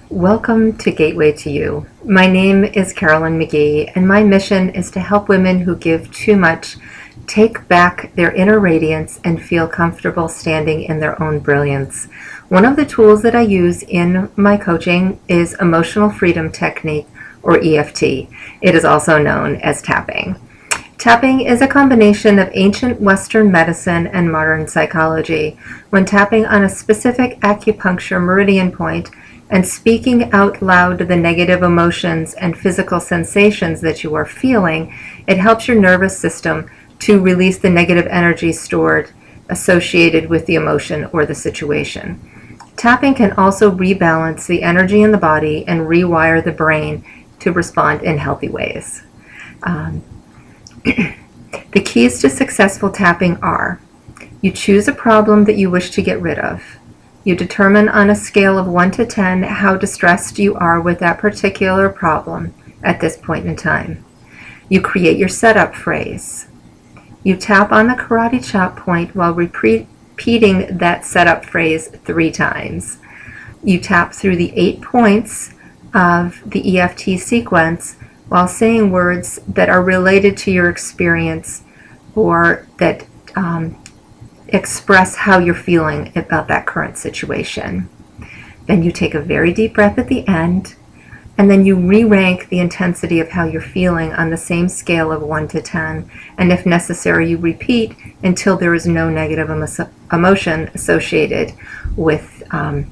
Welcome to Gateway to You. My name is Carolyn McGee, and my mission is to help women who give too much take back their inner radiance and feel comfortable standing in their own brilliance. One of the tools that I use in my coaching is Emotional Freedom Technique, or EFT. It is also known as tapping. Tapping is a combination of ancient Western medicine and modern psychology. When tapping on a specific acupuncture meridian point and speaking out loud the negative emotions and physical sensations that you are feeling, it helps your nervous system to release the negative energy stored associated with the emotion or the situation. Tapping can also rebalance the energy in the body and rewire the brain to respond in healthy ways. The keys to successful tapping are: you choose a problem that you wish to get rid of. You determine on a scale of 1 to 10 how distressed you are with that particular problem at this point in time. You create your setup phrase. You tap on the karate chop point while repeating that setup phrase 3 times. You tap through the 8 points of the EFT sequence while saying words that are related to your experience or that express how you're feeling about that current situation. Then you take a very deep breath at the end, and then you re-rank the intensity of how you're feeling on the same scale of 1 to 10, and if necessary, you repeat until there is no negative emotion associated with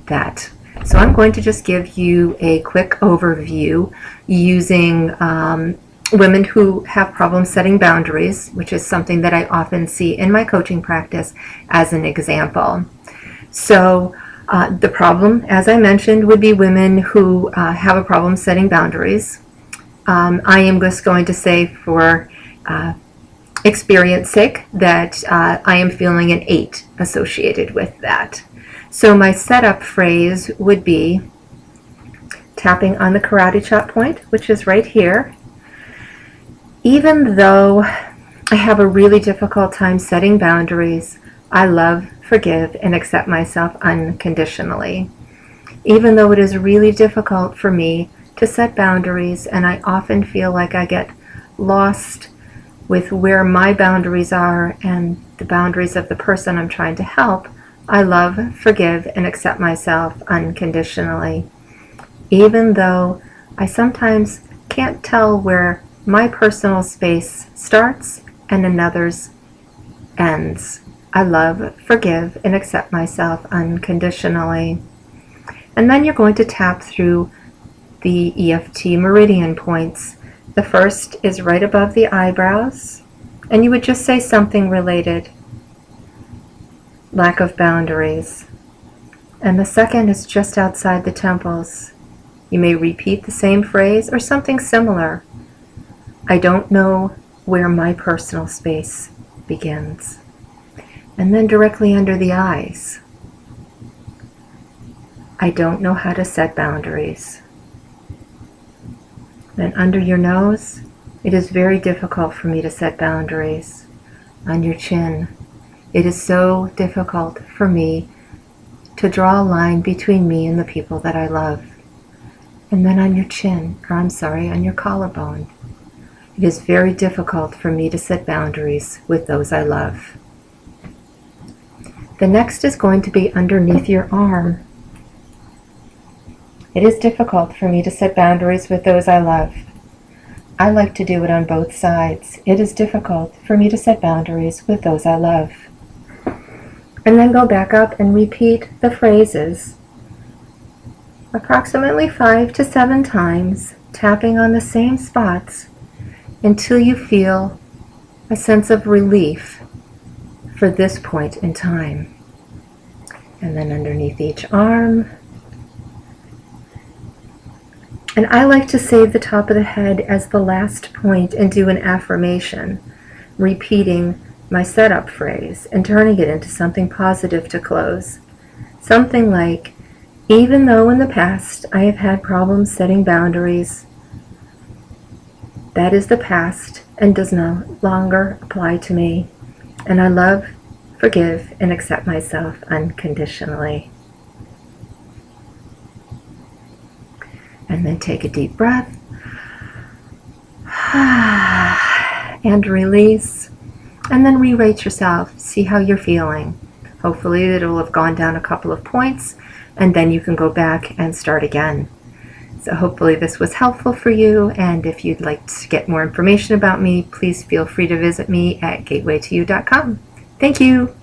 that. So I'm going to just give you a quick overview using women who have problems setting boundaries, which is something that I often see in my coaching practice as an example. So the problem, as I mentioned, would be women who have a problem setting boundaries. I am just going to say for experience sake that I am feeling an 8 associated with that. So my setup phrase would be tapping on the karate chop point, which is right here. Even though I have a really difficult time setting boundaries, I love, forgive, and accept myself unconditionally. Even though it is really difficult for me to set boundaries, and I often feel like I get lost with where my boundaries are and the boundaries of the person I'm trying to help, I love, forgive, and accept myself unconditionally. Even though I sometimes can't tell where my personal space starts and another's ends, I love, forgive, and accept myself unconditionally. And then you're going to tap through the EFT meridian points. The first is right above the eyebrows, and you would just say something related: lack of boundaries. And the second is just outside the temples. You may repeat the same phrase or something similar: I don't know where my personal space begins. And then directly under the eyes: I don't know how to set boundaries. Then under your nose: it is very difficult for me to set boundaries. On your chin: it is so difficult for me to draw a line between me and the people that I love. And then on your chin, on your collarbone: it is very difficult for me to set boundaries with those I love. The next is going to be underneath your arm. It is difficult for me to set boundaries with those I love. I like to do it on both sides. It is difficult for me to set boundaries with those I love. And then go back up and repeat the phrases approximately 5 to 7 times, tapping on the same spots until you feel a sense of relief for this point in time. And then underneath each arm. And I like to save the top of the head as the last point and do an affirmation, repeating my setup phrase and turning it into something positive to close. Something like, even though in the past I have had problems setting boundaries, that is the past and does no longer apply to me. And I love, forgive, and accept myself unconditionally. And then take a deep breath. And release. And then re-rate yourself. See how you're feeling. Hopefully it will have gone down a couple of points, and then you can go back and start again. So hopefully this was helpful for you, and if you'd like to get more information about me, please feel free to visit me at gatewaytoyou.com. Thank you.